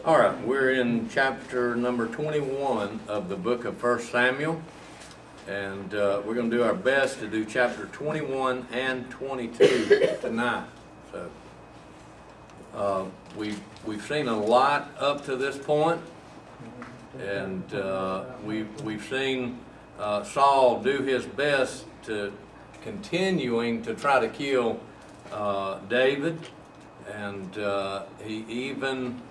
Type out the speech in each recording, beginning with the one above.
All right, we're in chapter number 21 of the book of 1 Samuel, and we're going to do our best to do chapter 21 and 22 tonight. So we've seen a lot up to this point, and we've seen Saul do his best to continuing to try to kill David, and he even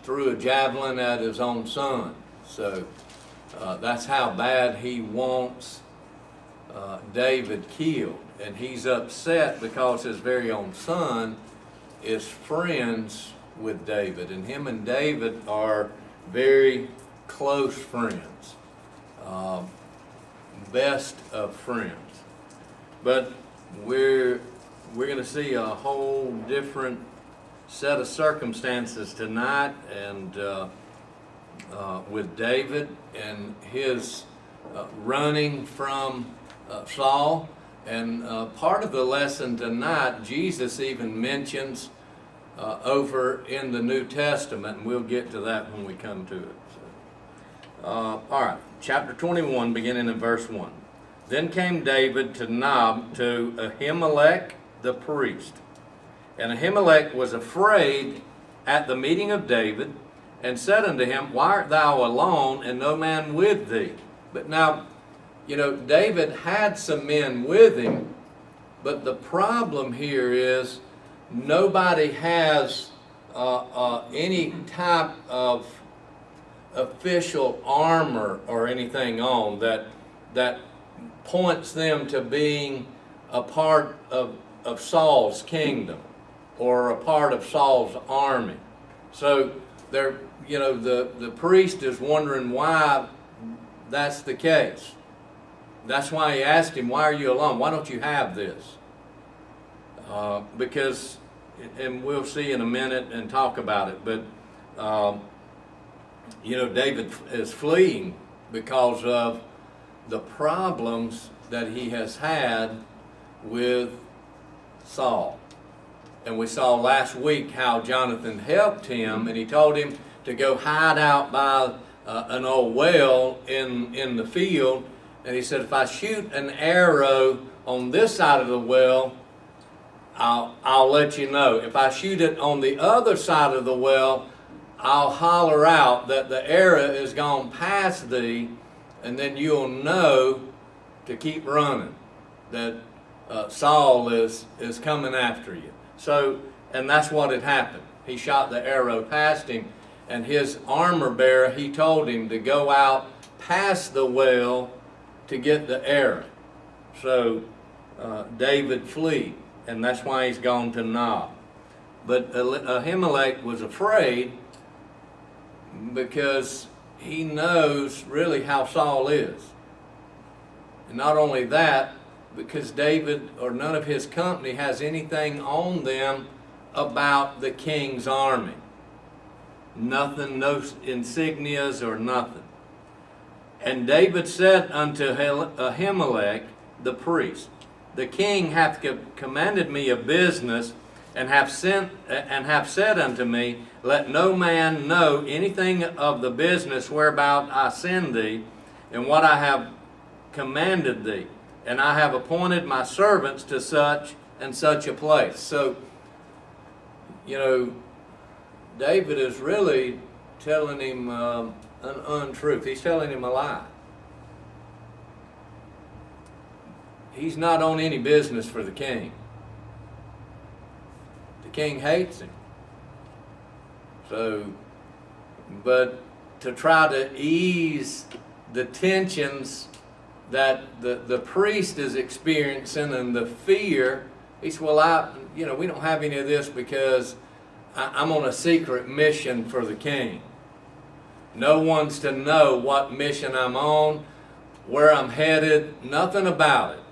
threw a javelin at his own son. So that's how bad he wants David killed. And he's upset because his very own son is friends with David. And him and David are very close friends. Best of friends. But we're going to see a whole different set of circumstances tonight, and with David and his running from Saul. And part of the lesson tonight, Jesus even mentions over in the New Testament, and we'll get to that when we come to it. So, all right, chapter 21, beginning in verse 1. Then came David to Nob to Ahimelech the priest. And Ahimelech was afraid at the meeting of David, and said unto him, Why art thou alone, and no man with thee? But now, David had some men with him, but the problem here is nobody has any type of official armor or anything on that points them to being a part of Saul's kingdom, or a part of Saul's army. So the priest is wondering why that's the case. That's why he asked him, why are you alone? Why don't you have this? Because, and we'll see in a minute and talk about it, but David is fleeing because of the problems that he has had with Saul. And we saw last week how Jonathan helped him, and he told him to go hide out by an old well in the field. And he said, if I shoot an arrow on this side of the well, I'll let you know. If I shoot it on the other side of the well, I'll holler out that the arrow is gone past thee, and then you'll know to keep running, that Saul is coming after you. So, and that's what had happened. He shot the arrow past him, and his armor bearer, he told him to go out past the well to get the arrow. So David fled, and that's why he's gone to Nob. But Ahimelech was afraid because he knows really how Saul is. And not only that, because David or none of his company has anything on them about the king's army. Nothing, no insignias or nothing. And David said unto Ahimelech the priest, The king hath commanded me a business, and hath said unto me, Let no man know anything of the business whereabout I send thee, and what I have commanded thee. And I have appointed my servants to such and such a place. So, David is really telling him an untruth. He's telling him a lie. He's not on any business for the king. The king hates him. So, but to try to ease the tensions that the priest is experiencing and the fear, he said, well, we don't have any of this because I'm on a secret mission for the king. No one's to know what mission I'm on, where I'm headed, nothing about it.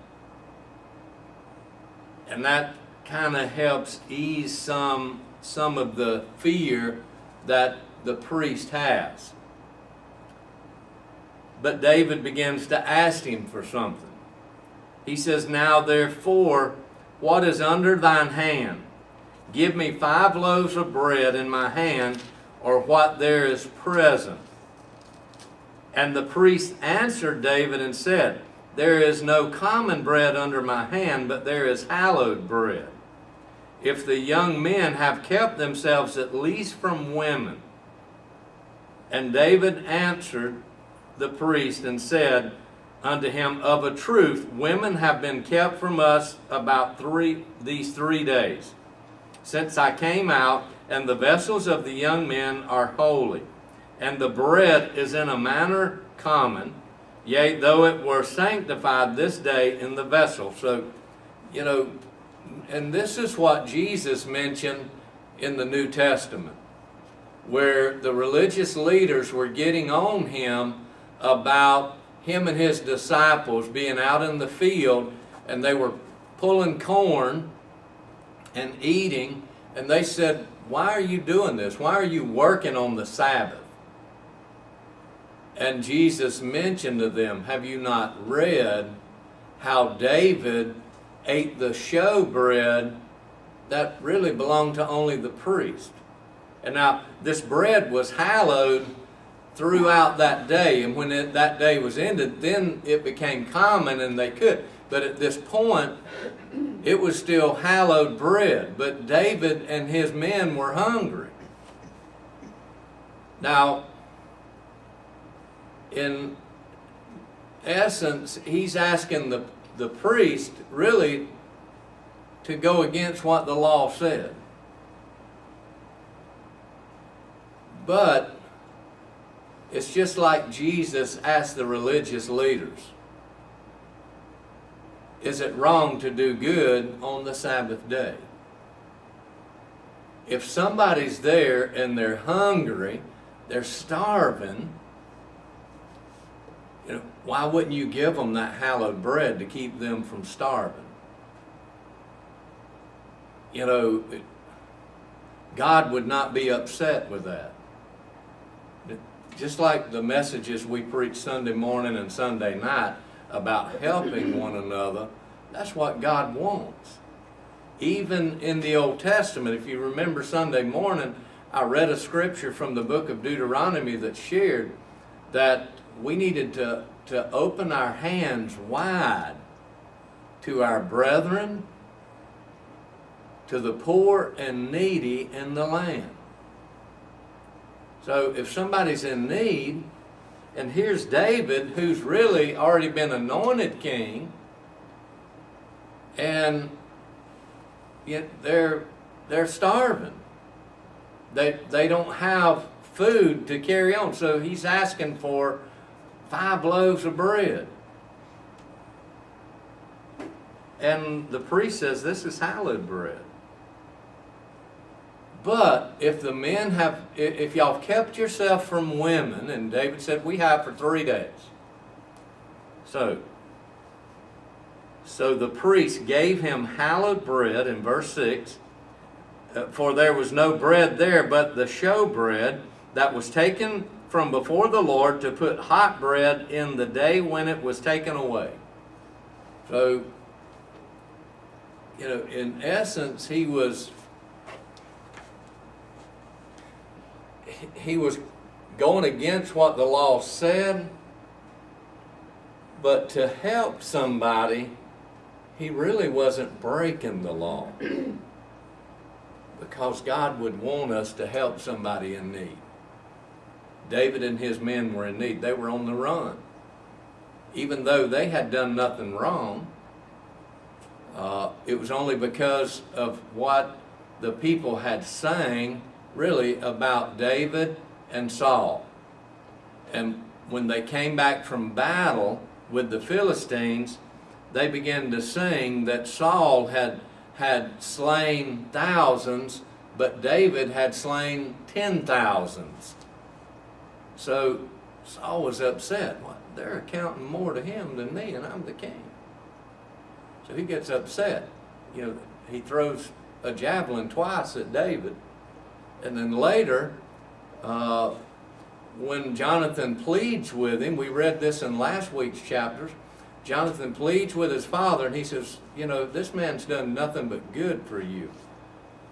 And that kind of helps ease some of the fear that the priest has. But David begins to ask him for something. He says, Now therefore, what is under thine hand? Give me 5 loaves of bread in my hand, or what there is present. And the priest answered David and said, There is no common bread under my hand, but there is hallowed bread. If the young men have kept themselves at least from women. And David answered the priest and said unto him, Of a truth, women have been kept from us about these 3 days, since I came out, and the vessels of the young men are holy, and the bread is in a manner common, yea, though it were sanctified this day in the vessel. So, and this is what Jesus mentioned in the New Testament, where the religious leaders were getting on him about him and his disciples being out in the field, and they were pulling corn and eating, and they said, Why are you doing this? Why are you working on the Sabbath? And Jesus mentioned to them, Have you not read how David ate the show bread that really belonged to only the priest? And now this bread was hallowed throughout that day, and when that day was ended, then it became common and they could. But at this point, it was still hallowed bread. But David and his men were hungry. Now, in essence, he's asking the priest really to go against what the law said. But it's just like Jesus asked the religious leaders, Is it wrong to do good on the Sabbath day? If somebody's there and they're hungry, they're starving, why wouldn't you give them that hallowed bread to keep them from starving? God would not be upset with that. Just like the messages we preach Sunday morning and Sunday night about helping one another, that's what God wants. Even in the Old Testament, if you remember Sunday morning, I read a scripture from the book of Deuteronomy that shared that we needed to open our hands wide to our brethren, to the poor and needy in the land. So if somebody's in need, and here's David, who's really already been anointed king, and yet they're starving. They don't have food to carry on. So he's asking for 5 loaves of bread. And the priest says, This is hallowed bread. But if the men if y'all kept yourself from women, and David said, We have for 3 days. So the priest gave him hallowed bread in verse 6, for there was no bread there but the show bread that was taken from before the Lord to put hot bread in the day when it was taken away. So, in essence, he was going against what the law said, but to help somebody, he really wasn't breaking the law, because God would want us to help somebody in need. David and his men were in need. They were on the run. Even though they had done nothing wrong, it was only because of what the people had sang really about David and Saul. And when they came back from battle with the Philistines, they began to sing that Saul had slain thousands, but David had slain 10,000s. So Saul was upset. Well, they're accounting more to him than me, and I'm the king. So he gets upset. He throws a javelin twice at David. And then later, when Jonathan pleads with him, we read this in last week's chapters, Jonathan pleads with his father, and he says, this man's done nothing but good for you.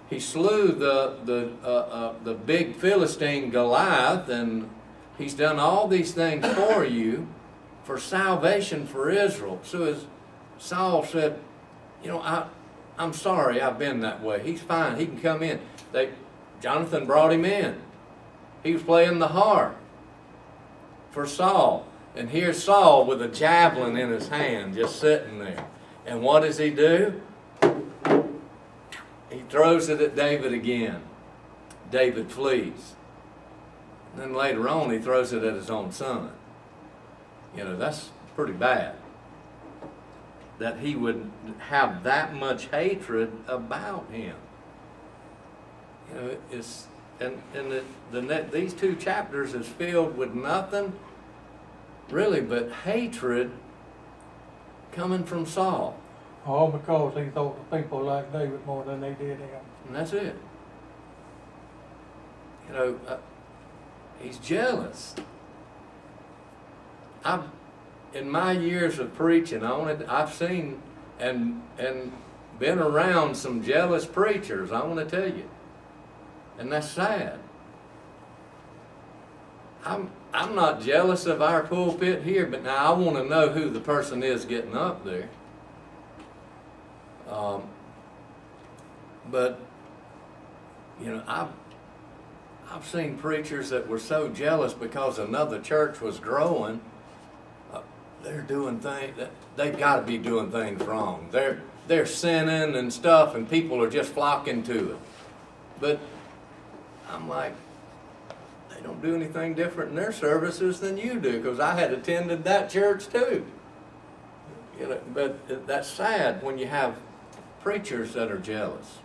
he slew the big Philistine Goliath, and he's done all these things for you for salvation for Israel. So as Saul said, I'm sorry I've been that way. He's fine. He can come in. Jonathan brought him in. He was playing the harp for Saul. And here's Saul with a javelin in his hand just sitting there. And what does he do? He throws it at David again. David flees. And then later on he throws it at his own son. That's pretty bad. That he would have that much hatred about him. These 2 chapters is filled with nothing really but hatred coming from Saul. All because he thought the people liked David more than they did him. And that's it. He's jealous. In my years of preaching, I've seen and been around some jealous preachers, I want to tell you. And that's sad. I'm not jealous of our pulpit here, but now I want to know who the person is getting up there. But I've seen preachers that were so jealous because another church was growing. They're doing things that they've got to be doing things wrong. They're sinning and stuff, and people are just flocking to it. But I'm like, they don't do anything different in their services than you do, because I had attended that church too. But that's sad when you have preachers that are jealous.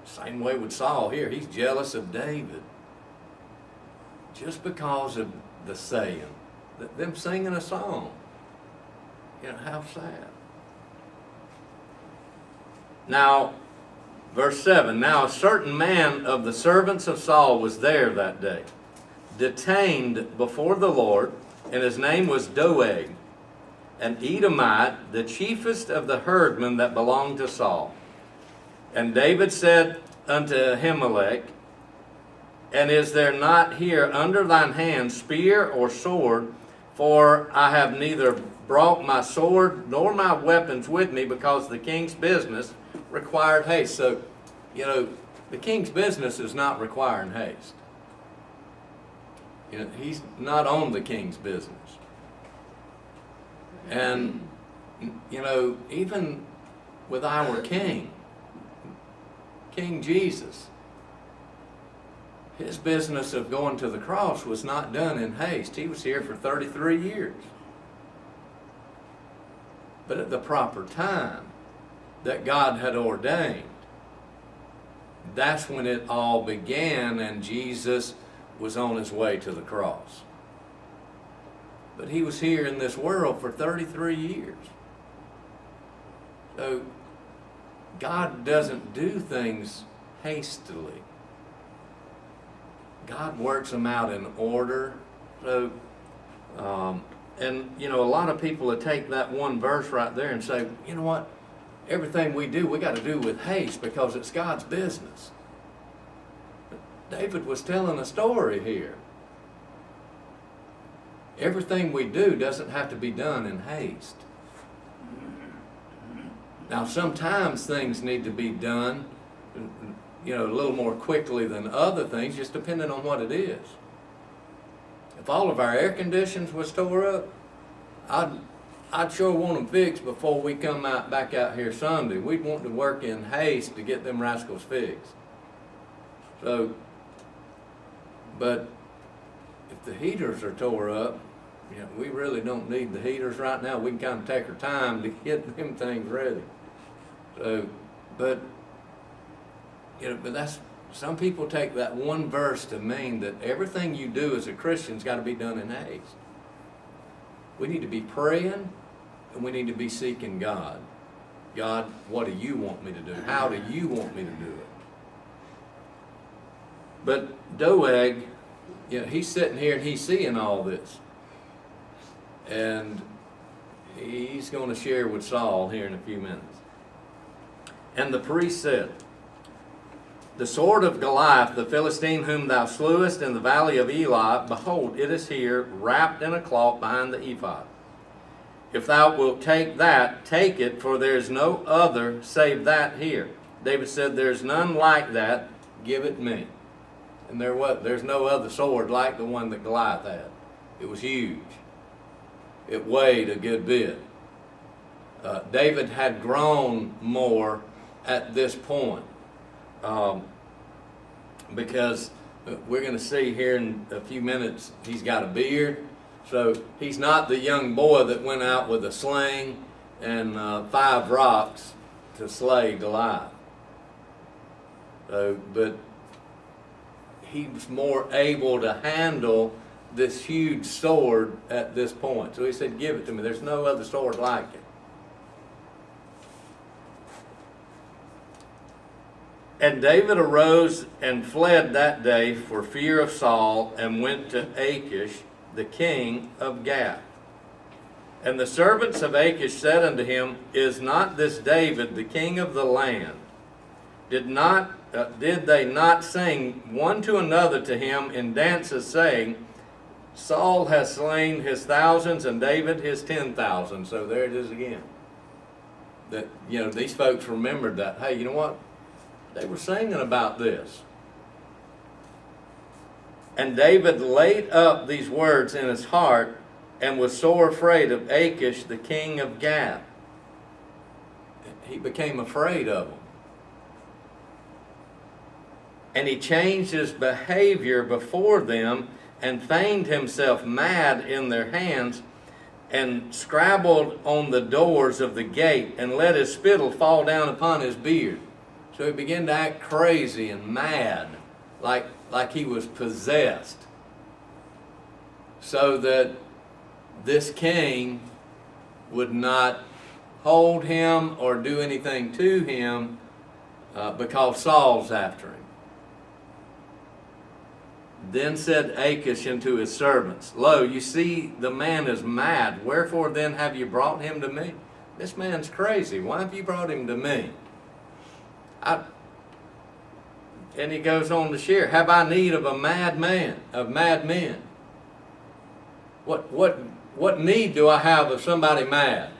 Same way with Saul here. He's jealous of David just because of the saying, them singing a song. How sad. Now, verse 7, now a certain man of the servants of Saul was there that day, detained before the Lord, and his name was Doeg, an Edomite, the chiefest of the herdmen that belonged to Saul. And David said unto Ahimelech, and is there not here under thine hand spear or sword? For I have neither brought my sword nor my weapons with me, because the king's business required haste. So, the king's business is not requiring haste. He's not on the king's business. And, even with our King Jesus, his business of going to the cross was not done in haste. He was here for 33 years. But at the proper time that God had ordained, that's when it all began, and Jesus was on his way to the cross. But he was here in this world for 33 years. So God doesn't do things hastily. God works them out in order. So, a lot of people would take that one verse right there and say, you know what? Everything we do, we got to do with haste because it's God's business. But David was telling a story here. Everything we do doesn't have to be done in haste. Now, sometimes things need to be done, a little more quickly than other things, just depending on what it is. If all of our air conditions was tore up, I'd sure want them fixed before we come back out here Sunday. We'd want to work in haste to get them rascals fixed. So, but if the heaters are tore up, we really don't need the heaters right now. We can kind of take our time to get them things ready. So, but that's, some people take that one verse to mean that everything you do as a Christian's got to be done in haste. We need to be praying, and we need to be seeking God. God, what do you want me to do? How do you want me to do it? But Doeg, he's sitting here and he's seeing all this. And he's going to share with Saul here in a few minutes. And the priest said, the sword of Goliath, the Philistine whom thou slewest in the valley of Elah, behold, it is here, wrapped in a cloth behind the ephod. If thou wilt take that, take it, for there is no other save that here. David said, there's none like that, give it me. And there's no other sword like the one that Goliath had. It was huge. It weighed a good bit. David had grown more at this point. Because we're going to see here in a few minutes, he's got a beard. So he's not the young boy that went out with a sling and 5 rocks to slay Goliath. But he was more able to handle this huge sword at this point. So he said, give it to me. There's no other sword like it. And David arose and fled that day for fear of Saul, and went to Achish, the king of Gath. And the servants of Achish said unto him, is not this David the king of the land? Did they not sing one to another to him in dances, saying, Saul has slain his thousands and David his 10,000. So there it is again. That, these folks remembered that. Hey, you know what? They were singing about this. And David laid up these words in his heart, and was sore afraid of Achish, the king of Gath. He became afraid of him. And he changed his behavior before them, and feigned himself mad in their hands, and scrabbled on the doors of the gate, and let his spittle fall down upon his beard. So he began to act crazy and mad, like he was possessed, so that this king would not hold him or do anything to him because Saul's after him. Then said Achish unto his servants, Lo, you see the man is mad. Wherefore then have you brought him to me? This man's crazy. Why have you brought him to me? And he goes on to share, have I need of a madman, of madmen? What need do I have of somebody mad?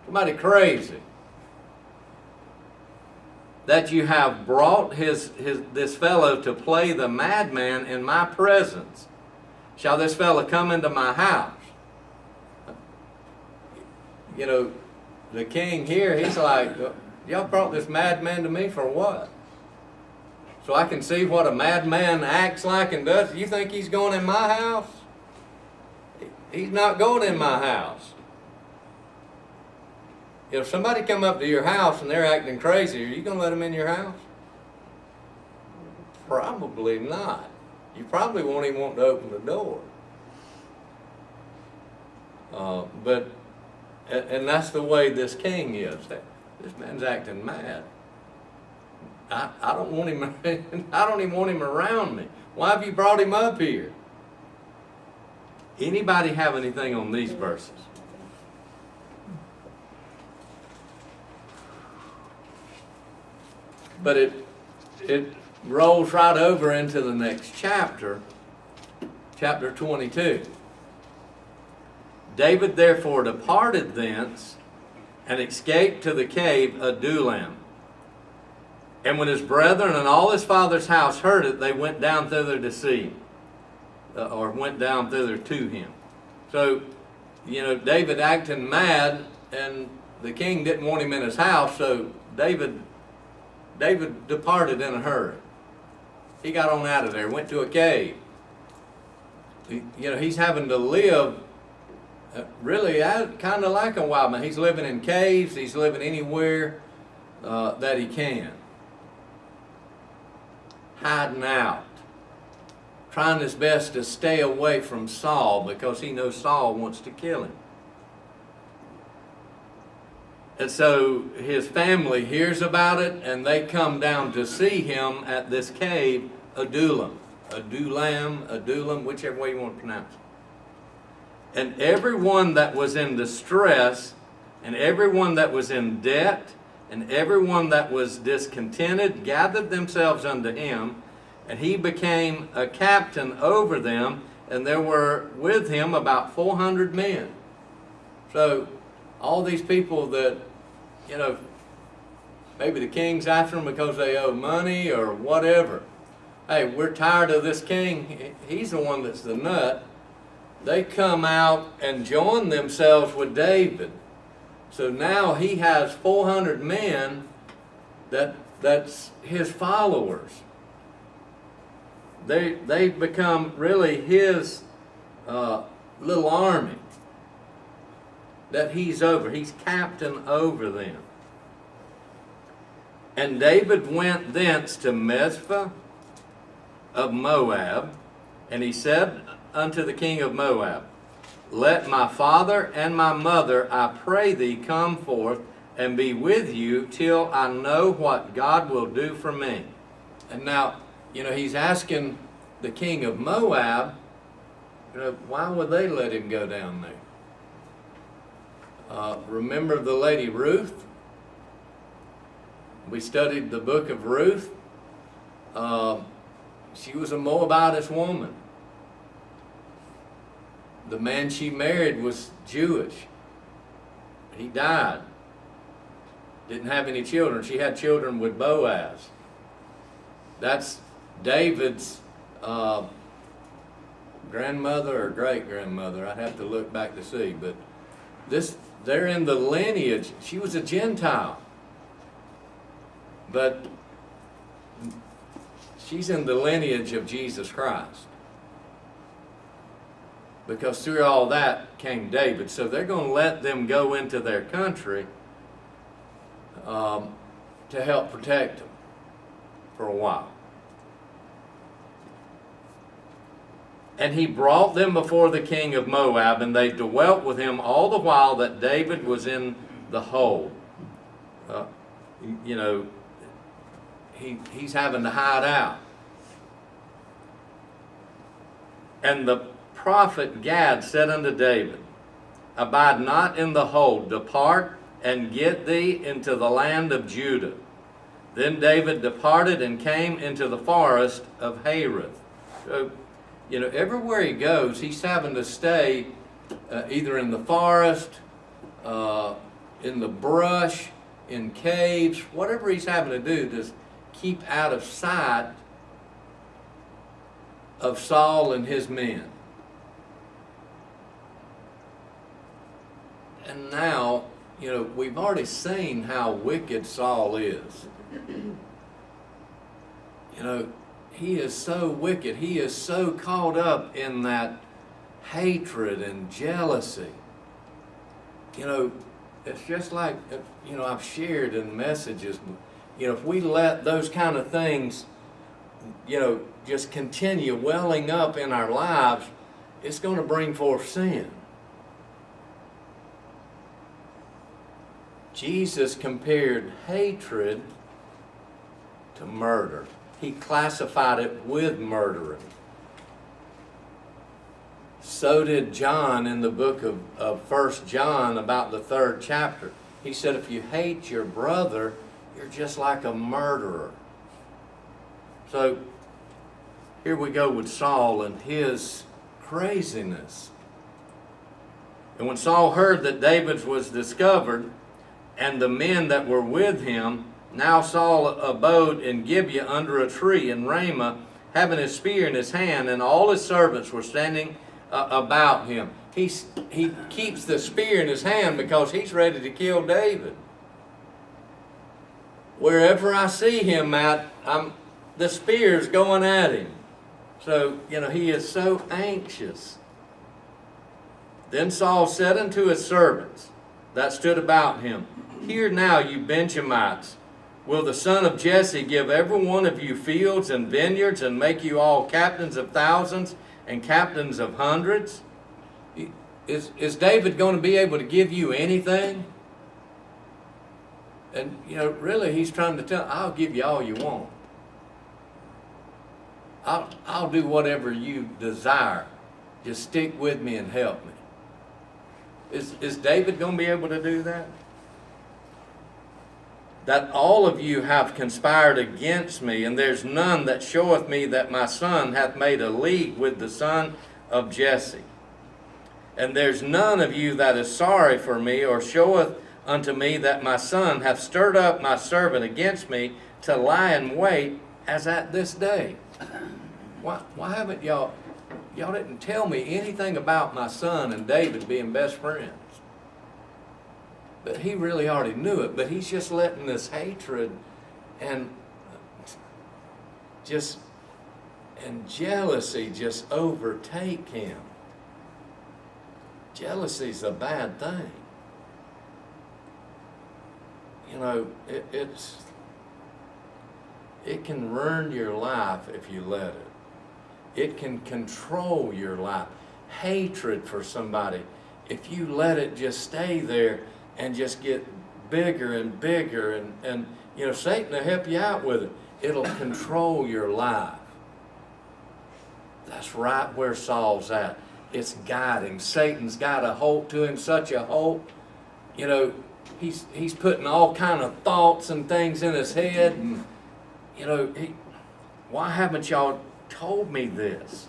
Somebody crazy? That you have brought this fellow to play the madman in my presence. Shall this fellow come into my house? The king here, he's like, y'all brought this madman to me for what? So I can see what a madman acts like and does. You think he's going in my house? He's not going in my house. If somebody come up to your house and they're acting crazy, are you going to let them in your house? Probably not. You probably won't even want to open the door. And that's the way this king is. This man's acting mad. I don't want him. I don't even want him around me. Why have you brought him up here? Anybody have anything on these verses? But it rolls right over into the next chapter, chapter 22. David therefore departed thence, and escaped to the cave Adullam. And when his brethren and all his father's house heard it, they went down thither to see him, or went down thither to him. So, David acting mad, and the king didn't want him in his house, so David departed in a hurry. He got on out of there, went to a cave. He's having to live really kind of like a wild man. He's living in caves. He's living anywhere that he can. Hiding out. Trying his best to stay away from Saul because he knows Saul wants to kill him. And so his family hears about it, and they come down to see him at this cave, Adullam, whichever way you want to pronounce it. And everyone that was in distress, and everyone that was in debt, And everyone that was discontented gathered themselves unto him, and he became a captain over them, and there were with him about 400 men. So all these people that, you know, maybe the king's after them because they owe money or whatever. Hey, we're tired of this king. He's the one that's the nut. They come out and join themselves with David. So now he has 400 men that's his followers. They become really his little army that he's over. He's captain over them. And David went thence to Mizpah of Moab, and he said unto the king of Moab, Let my father and my mother, I pray thee, come forth and be with you till I know what God will do for me. And now, you know, he's asking the king of Moab, you know, why would they let him go down there? Remember the lady Ruth? We studied the book of Ruth. She was a Moabitess woman. The man she married was Jewish. He died. Didn't have any children. She had children with Boaz. That's David's grandmother or great-grandmother. I'd have to look back to see. But they're in the lineage. She was a Gentile. But she's in the lineage of Jesus Christ. Because through all that came David. So they're going to let them go into their country to help protect them for a while. And he brought them before the king of Moab, and they dwelt with him all the while that David was in the hold. You know, he's having to hide out. And the prophet Gad said unto David, Abide not in the hold, depart and get thee into the land of Judah. Then David departed and came into the forest of Hareth. So, you know, everywhere he goes, he's having to stay either in the forest, in the brush, in caves, whatever he's having to do to keep out of sight of Saul and his men. And now, you know, we've already seen how wicked Saul is. You know, he is so wicked. He is so caught up in that hatred and jealousy. You know, it's just like, you know, I've shared in messages, you know, if we let those kind of things, you know, just continue welling up in our lives, it's going to bring forth sin. Jesus compared hatred to murder. He classified it with murdering. So did John in the book of 1 John, about the 3rd chapter. He said, if you hate your brother, you're just like a murderer. So here we go with Saul and his craziness. And when Saul heard that David was discovered, and the men that were with him, now Saul abode in Gibeah under a tree in Ramah, having his spear in his hand, and all his servants were standing about him. He keeps the spear in his hand because he's ready to kill David. Wherever I see him at, the spear's going at him. So, you know, he is so anxious. Then Saul said unto his servants that stood about him, Hear now, you Benjamites, will the son of Jesse give every one of you fields and vineyards, and make you all captains of thousands and captains of hundreds? Is David going to be able to give you anything? And, you know, really he's trying to tell, I'll give you all you want. I'll do whatever you desire. Just stick with me and help me. Is David going to be able to do that? that all of you have conspired against me, and there's none that showeth me that my son hath made a league with the son of Jesse. And there's none of you that is sorry for me, or showeth unto me that my son hath stirred up my servant against me to lie in wait as at this day. Why haven't y'all didn't tell me anything about my son and David being best friends? But he really already knew it, but he's just letting this hatred and jealousy just overtake him. Jealousy's a bad thing. You know, it can ruin your life if you let it. It can control your life. Hatred for somebody, if you let it just stay there and just get bigger and bigger, and you know, Satan will help you out with it. It'll control your life. That's right where Saul's at. It's guiding. Satan's got a hold to him, such a hold. You know, he's putting all kind of thoughts and things in his head, and you know, why haven't y'all told me this?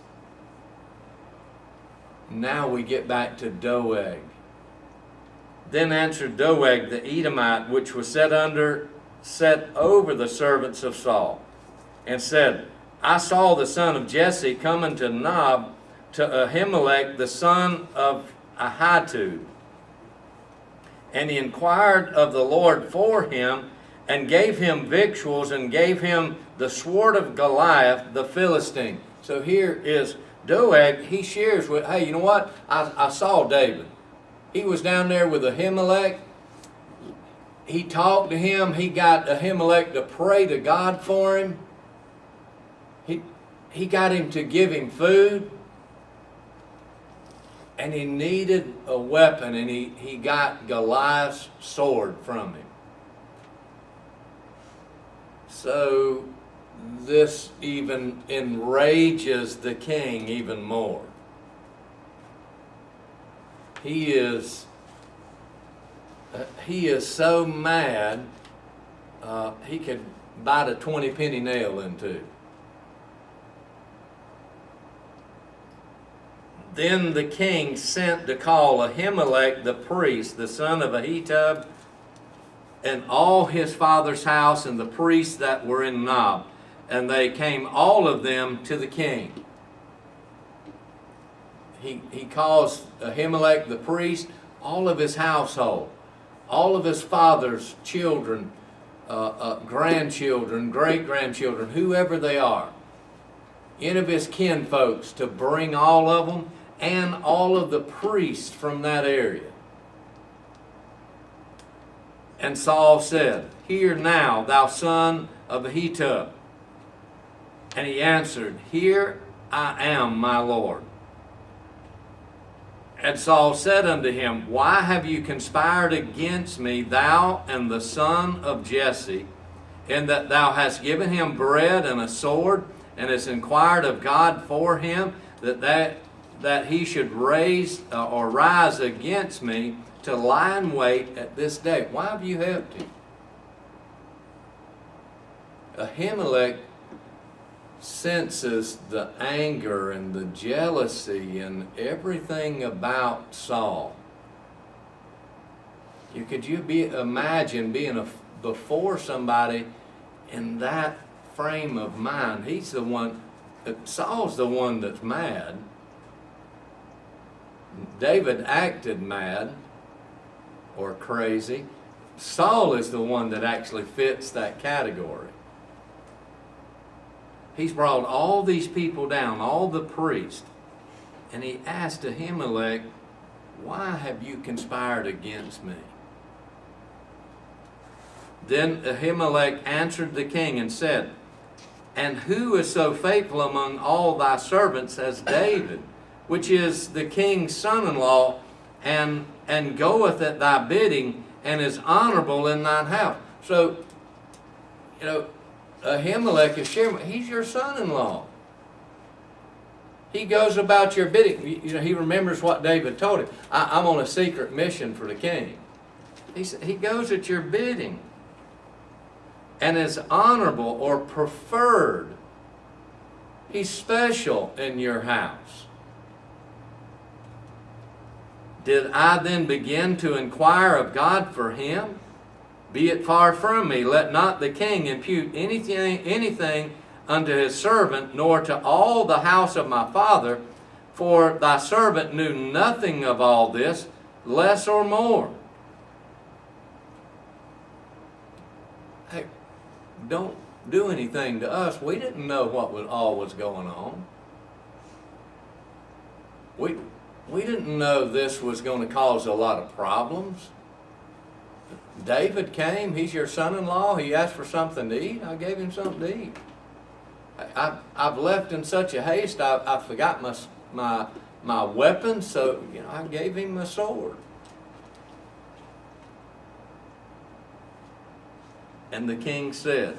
Now we get back to Doeg. Then answered Doeg the Edomite, which was set over the servants of Saul, and said, I saw the son of Jesse coming to Nob to Ahimelech the son of Ahitub. And he inquired of the Lord for him, and gave him victuals, and gave him the sword of Goliath the Philistine. So here is Doeg. He shares with, hey, you know what? I saw David. He was down there with Ahimelech. He talked to him. He got Ahimelech to pray to God for him. He got him to give him food. And he needed a weapon, and he got Goliath's sword from him. So this even enrages the king even more. He is so mad, he could bite a 20-penny nail into. Then the king sent to call Ahimelech the priest, the son of Ahitub, and all his father's house, and the priests that were in Nob. And they came all of them to the king. He calls Ahimelech the priest, all of his household, all of his father's children, grandchildren, great-grandchildren, whoever they are, any of his kinfolks, to bring all of them, and all of the priests from that area. And Saul said, Hear now, thou son of Ahitub. And he answered, Here I am, my Lord. And Saul said unto him, Why have you conspired against me, thou and the son of Jesse, in that thou hast given him bread and a sword, and hast inquired of God for him, that he should rise against me to lie in wait at this day? Why have you helped him? Ahimelech senses the anger and the jealousy and everything about Saul. Could you imagine being before somebody in that frame of mind? He's the one, Saul's the one that's mad. David acted mad or crazy. Saul is the one that actually fits that category. He's brought all these people down, all the priests, and he asked Ahimelech, Why have you conspired against me? Then Ahimelech answered the king and said, And who is so faithful among all thy servants as David, which is the king's son-in-law, and goeth at thy bidding, and is honorable in thine house? So, Ahimelech is sharing, he's your son-in-law. He goes about your bidding. He remembers what David told him. I'm on a secret mission for the king. He goes at your bidding. and is honorable or preferred. He's special in your house. Did I then begin to inquire of God for him? Be it far from me, let not the king impute anything unto his servant, nor to all the house of my father, for thy servant knew nothing of all this, less or more. Hey, don't do anything to us. We didn't know what all was going on. We didn't know this was going to cause a lot of problems. David came, he's your son-in-law, he asked for something to eat, I gave him something to eat. I've left in such a haste, I forgot my weapon, so I gave him a sword. And the king said,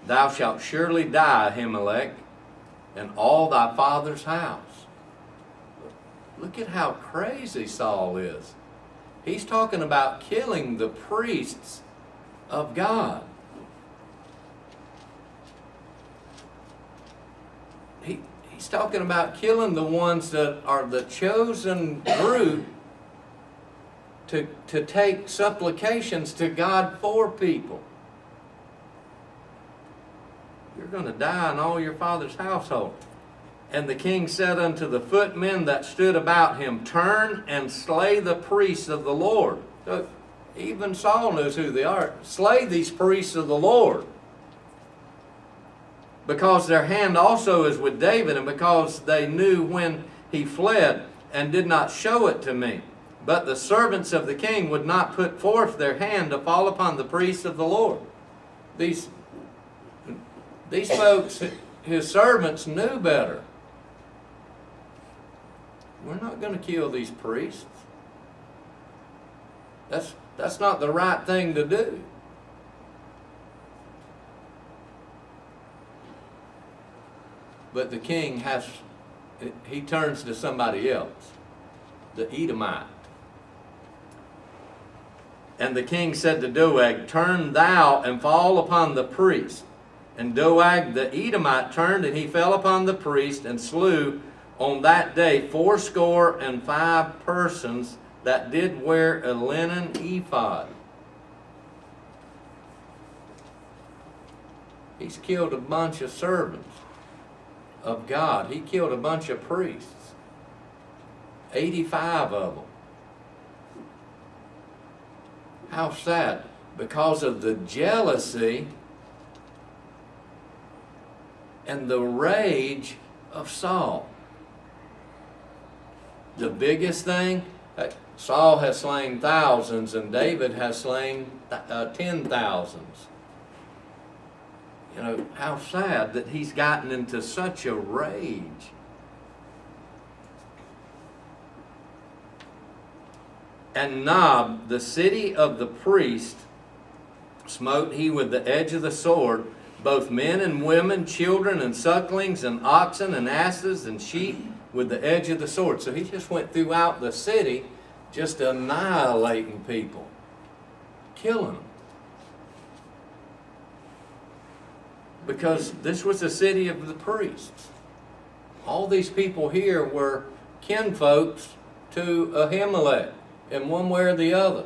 Thou shalt surely die, Ahimelech, and all thy father's house. Look at how crazy Saul is. He's talking about killing the priests of God. He's talking about killing the ones that are the chosen group to take supplications to God for people. You're going to die in all your father's household. And the king said unto the footmen that stood about him, Turn and slay the priests of the Lord. So even Saul knows who they are. Slay these priests of the Lord. Because their hand also is with David, and because they knew when he fled, and did not show it to me. But the servants of the king would not put forth their hand to fall upon the priests of the Lord. These folks, his servants, knew better. We're not going to kill these priests. That's not the right thing to do. But the king he turns to somebody else, the Edomite. And the king said to Doeg, Turn thou and fall upon the priest. And Doeg the Edomite turned, and he fell upon the priest, and slew on that day 75 persons that did wear a linen ephod. He's killed a bunch of servants of God. He killed a bunch of priests. 85 of them. How sad. Because of the jealousy and the rage of Saul. The biggest thing, Saul has slain thousands and David has slain 10,000s. How sad that he's gotten into such a rage. And Nob, the city of the priest, smote he with the edge of the sword, both men and women, children and sucklings, and oxen and asses and sheep, with the edge of the sword. So he just went throughout the city, just annihilating people, killing them. Because this was the city of the priests. All these people here were kinfolks to Ahimelech in one way or the other.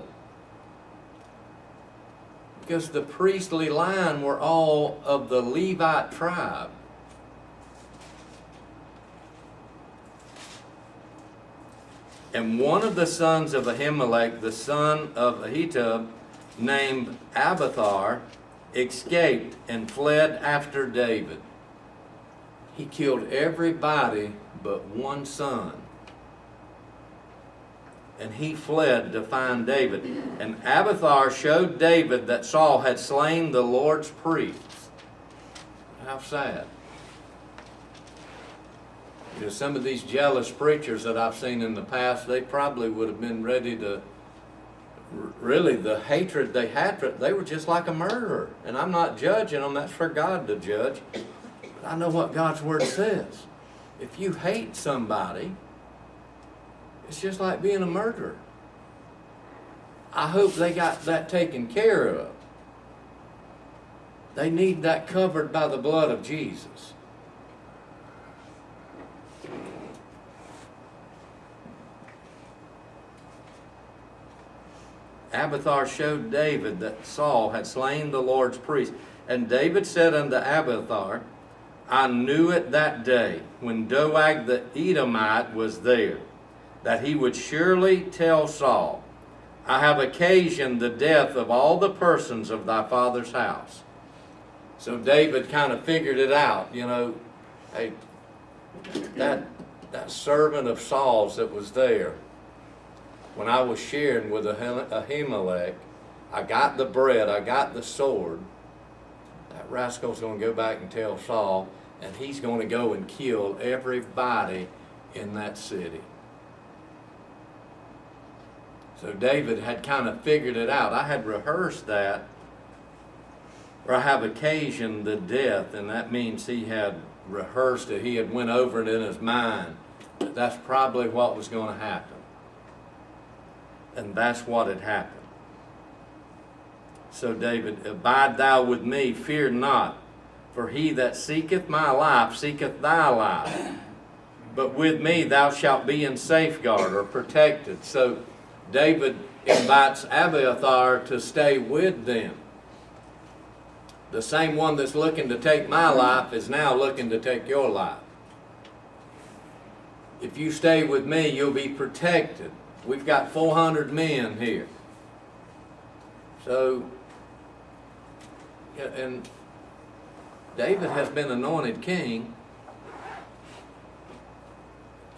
Because the priestly line were all of the Levite tribe. And one of the sons of Ahimelech, the son of Ahitub, named Abiathar, escaped and fled after David. He killed everybody but one son. And he fled to find David. And Abiathar showed David that Saul had slain the Lord's priests. How sad. Some of these jealous preachers that I've seen in the past, they probably would have been ready to, really the hatred they had, they were just like a murderer. And I'm not judging them, that's for God to judge. But I know what God's Word says. If you hate somebody, it's just like being a murderer. I hope they got that taken care of. They need that covered by the blood of Jesus. Abiathar showed David that Saul had slain the Lord's priest. And David said unto Abiathar, I knew it that day, when Doeg the Edomite was there, that he would surely tell Saul, I have occasioned the death of all the persons of thy father's house. So David kind of figured it out, hey, that servant of Saul's that was there, when I was sharing with Ahimelech, I got the bread, I got the sword. That rascal's going to go back and tell Saul, and he's going to go and kill everybody in that city. So David had kind of figured it out. I had rehearsed that, or I have occasioned the death, and that means he had rehearsed it. He had went over it in his mind. That's probably what was going to happen. And that's what had happened. So David, abide thou with me, fear not, for he that seeketh my life seeketh thy life. But with me thou shalt be in safeguard or protected. So David invites Abiathar to stay with them. The same one that's looking to take my life is now looking to take your life. If you stay with me, you'll be protected. We've got 400 men here. So, and David has been anointed king,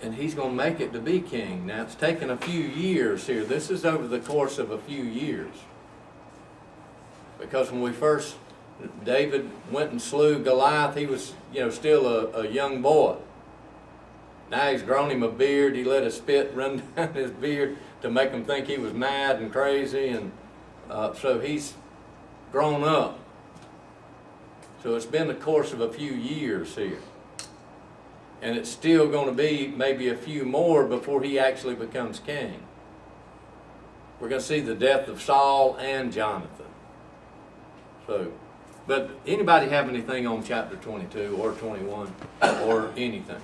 and he's going to make it to be king. Now, it's taken a few years here. This is over the course of a few years. Because when David went and slew Goliath, he was, still a young boy. Now he's grown him a beard. He let his spit run down his beard to make him think he was mad and crazy, and so he's grown up. So it's been the course of a few years here. And it's still going to be maybe a few more before he actually becomes king. We're going to see the death of Saul and Jonathan. So, but anybody have anything on chapter 22 or 21 or anything?